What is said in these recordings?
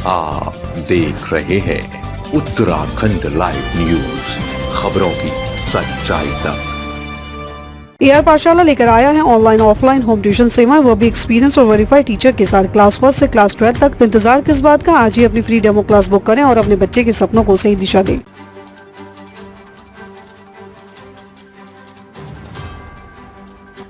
आप देख रहे हैं उत्तराखंड लाइव न्यूज, खबरों की सच्चाई तक। एआर पाठशाला लेकर आया है ऑनलाइन ऑफलाइन होम ट्यूशन सेवा, वो भी एक्सपीरियंस और वेरीफाइड टीचर के साथ। क्लास 1 से क्लास 12 तक। इंतजार किस बात का, आज ही अपनी फ्री डेमो क्लास बुक करें और अपने बच्चे के सपनों को सही दिशा दें।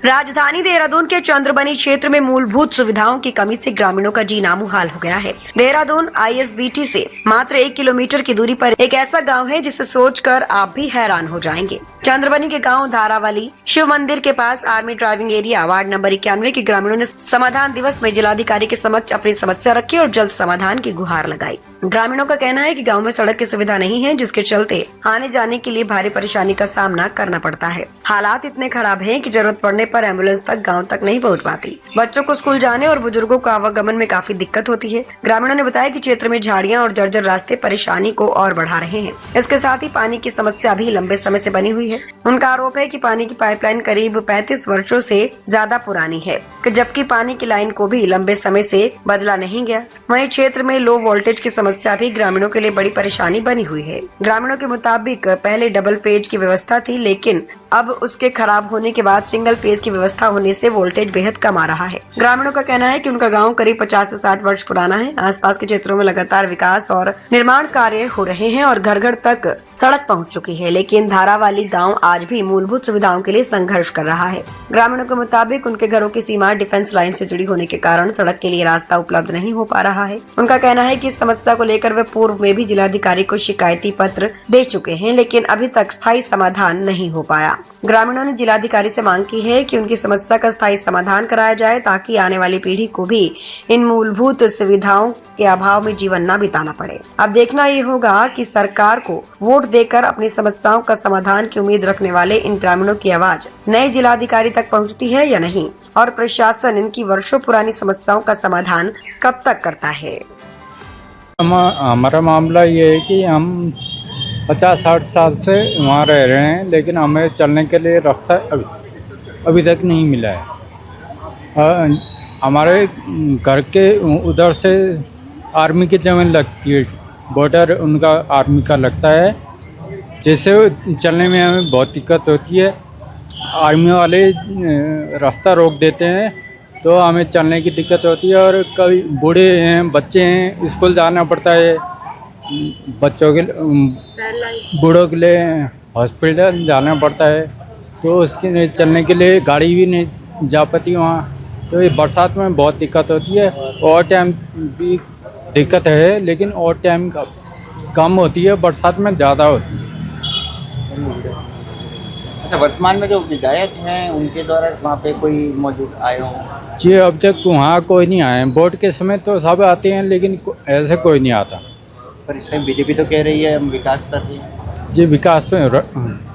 राजधानी देहरादून के चंद्रबनी क्षेत्र में मूलभूत सुविधाओं की कमी से ग्रामीणों का जीना मुहाल हो गया है। देहरादून आईएसबीटी से मात्र 1 किलोमीटर की दूरी पर एक ऐसा गांव है जिसे सोचकर आप भी हैरान हो जाएंगे। चंद्रबनी के गांव धारावाली शिव मंदिर के पास army driving area ward number 91 के ग्रामीणों ने समाधान दिवस में जिलाधिकारी के समक्ष अपनी समस्या रखी और जल्द समाधान की गुहार लगाई। ग्रामीणों का कहना है कि गांव में सड़क की सुविधा नहीं है, जिसके चलते आने जाने के लिए भारी परेशानी का सामना करना पड़ता है। हालात इतने खराब हैं कि जरूरत पड़ने पर एम्बुलेंस तक गांव तक नहीं पहुंच पाती। बच्चों को स्कूल जाने और बुजुर्गों को आवागमन में काफी दिक्कत होती है। ग्रामीणों ने बताया कि क्षेत्र में झाड़ियां और जर्जर रास्ते परेशानी को और बढ़ा रहे हैं। इसके साथ ही पानी की समस्या भी लंबे समय से बनी हुई है। उनका आरोप है कि पानी की पाइपलाइन करीब 35 वर्षों से ज्यादा पुरानी है, जबकि पानी की लाइन को भी लंबे समय से बदला नहीं गया। वहीं क्षेत्र में लो वोल्टेज की समस्या भी ग्रामीणों के लिए बड़ी परेशानी बनी हुई है। ग्रामीणों के मुताबिक पहले डबल पेज की व्यवस्था थी, लेकिन अब उसके खराब होने के बाद सिंगल पेज की व्यवस्था होने से वोल्टेज बेहद कम आ रहा है। ग्रामीणों का कहना है कि उनका गांव करीब 50 से 60 वर्ष पुराना है। आसपास के क्षेत्रों में लगातार विकास और निर्माण कार्य हो रहे हैं और घर घर तक सड़क पहुंच चुकी है, लेकिन धारावाली गांव आज भी मूलभूत सुविधाओं के लिए संघर्ष कर रहा है। ग्रामीणों के मुताबिक उनके घरों की सीमा डिफेंस लाइन से जुड़ी होने के कारण सड़क के लिए रास्ता उपलब्ध नहीं हो पा रहा है। उनका कहना है कि इस समस्या को लेकर वे पूर्व में भी जिलाधिकारी को शिकायती पत्र दे चुके हैं, लेकिन अभी तक स्थायी समाधान नहीं हो पाया। ग्रामीणों ने जिलाधिकारी से मांग की है कि उनकी समस्या का स्थायी समाधान कराया जाए, ताकि आने वाली पीढ़ी को भी इन मूलभूत सुविधाओं के अभाव में जीवन न बिताना पड़े। अब देखना ये होगा कि सरकार को वोट देकर अपनी समस्याओं का समाधान की उम्मीद रखने वाले इन ग्रामीणों की आवाज नए जिलाधिकारी तक पहुंचती है या नहीं, और प्रशासन इनकी वर्षों पुरानी समस्याओं का समाधान कब तक करता है। हमारा मामला ये है कि हम 50-60 साल से वहाँ रह रहे हैं, लेकिन हमें चलने के लिए रास्ता अभी तक नहीं मिला है। हमारे घर के उधर से आर्मी की ज़मीन लगती है, बॉर्डर उनका आर्मी का लगता है, जैसे चलने में हमें बहुत दिक्कत होती है। आर्मी वाले रास्ता रोक देते हैं तो हमें चलने की दिक्कत होती है, और कभी बूढ़े हैं, बच्चे हैं, स्कूल जाना पड़ता है। बच्चों के बूढ़ों के लिए हॉस्पिटल जाना पड़ता है, तो उसके चलने के लिए गाड़ी भी नहीं जा पाती वहाँ। तो ये बरसात में बहुत दिक्कत होती है। और टाइम भी दिक्कत है, लेकिन और टाइम कम होती है, बरसात में ज़्यादा होती है। अच्छा, वर्तमान में जो विधायक हैं उनके द्वारा वहाँ पे कोई मौजूद आए हों? जी, अब तक वहाँ कोई नहीं आए। वोट के समय तो सब आते हैं, लेकिन ऐसे कोई नहीं आता। पर इस टाइम बीजेपी तो कह रही है हम विकास कर रही है। जी, विकास तो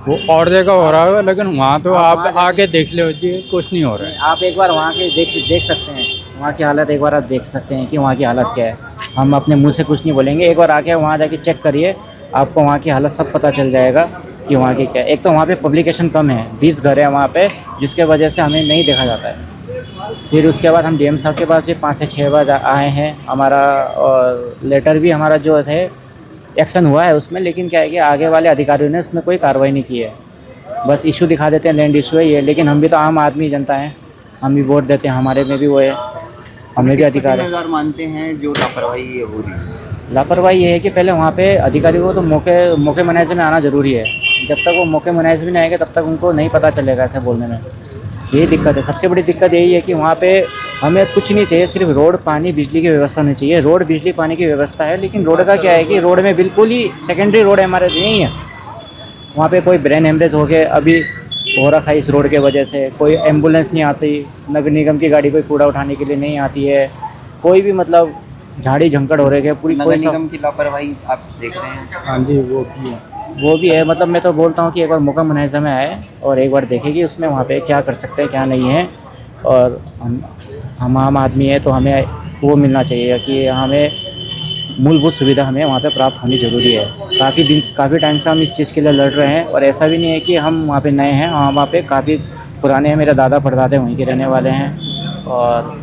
वो और जगह हो रहा है, लेकिन वहाँ तो आप आके देख लो जी, कुछ नहीं हो रहा है। आप एक बार वहाँ के देख सकते हैं, वहाँ की हालत एक बार आप देख सकते हैं कि वहाँ की हालत क्या है। हम अपने मुंह से कुछ नहीं बोलेंगे, एक बार आके वहाँ जाके चेक करिए, आपको वहाँ की हालत सब पता चल जाएगा कि वहाँ की क्या है। एक तो वहाँ पे पब्लिकेशन कम है, 20 घर है वहाँ पे, जिसके वजह से हमें नहीं देखा जाता है। फिर उसके बाद हम डीएम साहब के पास भी 5 से 6 बार आए हैं। हमारा और लेटर भी हमारा जो है एक्शन हुआ है उसमें, लेकिन क्या है कि आगे वाले अधिकारियों ने उसमें कोई कार्रवाई नहीं की है। बस इशू दिखा देते हैं, लैंड इशू है ये, लेकिन हम भी तो आम आदमी जनता हैं, हम भी वोट देते हैं, हमारे में भी वो है, हमें भी अधिकार है। मानते हैं जो लापरवाही ये हो रही है? लापरवाही ये है कि पहले वहाँ पे अधिकारियों को तो मौके मुनाजिर में आना ज़रूरी है। जब तक वो मौके मुनाजिर में नहीं आएंगे तब तक उनको नहीं पता चलेगा ऐसे बोलने में। यही दिक्कत है, सबसे बड़ी दिक्कत यही है कि वहाँ पे हमें कुछ नहीं चाहिए, सिर्फ रोड, पानी, बिजली की व्यवस्था होनी चाहिए। रोड, बिजली, पानी की व्यवस्था है, लेकिन रोड का क्या है कि रोड में बिल्कुल ही सेकेंडरी रोड हमारे नहीं है। वहाँ पे कोई ब्रेन हेमरेज हो गया अभी हो रखा है इस रोड के वजह से। कोई एम्बुलेंस नहीं आती, नगर निगम की गाड़ी कोई कूड़ा उठाने के लिए नहीं आती है, कोई भी मतलब झाड़ी झंकड़ हो रही है पूरी। नगर निगम की लापरवाही आप देख रहे हैं? हाँ जी, वो भी है। मतलब मैं तो बोलता हूँ कि एक बार मौका मुनाहिज़ा में आए और एक बार देखें कि उसमें वहाँ पे क्या कर सकते हैं क्या नहीं है। और हम आम आदमी है तो हमें वो मिलना चाहिए कि हमें मूलभूत सुविधा हमें वहाँ पे प्राप्त होनी ज़रूरी है। काफ़ी टाइम से हम इस चीज़ के लिए लड़ रहे हैं, और ऐसा भी नहीं है कि हम वहाँ पे नए हैं, वहाँ पे काफ़ी पुराने हैं। मेरे दादा परदादे वहीं के रहने वाले हैं, और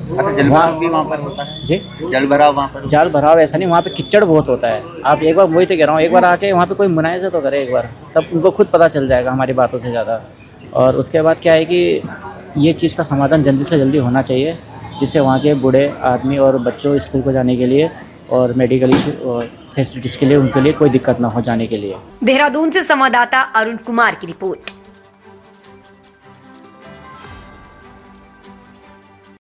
अच्छा, जल भराव भी वहाँ पर होता है? जी, जल भराव वहाँ पर? जाल भराव ऐसा नहीं, वहाँ पे कीचड़ बहुत होता है। आप एक बार, वही तो कह रहा हूँ, एक बार आके वहाँ पे कोई मुनाज़ा तो करे एक बार, तब उनको खुद पता चल जाएगा हमारी बातों से ज़्यादा। और उसके बाद क्या है कि ये चीज़ का समाधान जल्दी से जल्दी होना चाहिए, जिससे वहाँ के बूढ़े आदमी और बच्चों स्कूल को जाने के लिए और मेडिकल और फैसिलिटीज़ के लिए उनके लिए कोई दिक्कत ना हो जाने के लिए। देहरादून से संवाददाता अरुण कुमार की रिपोर्ट।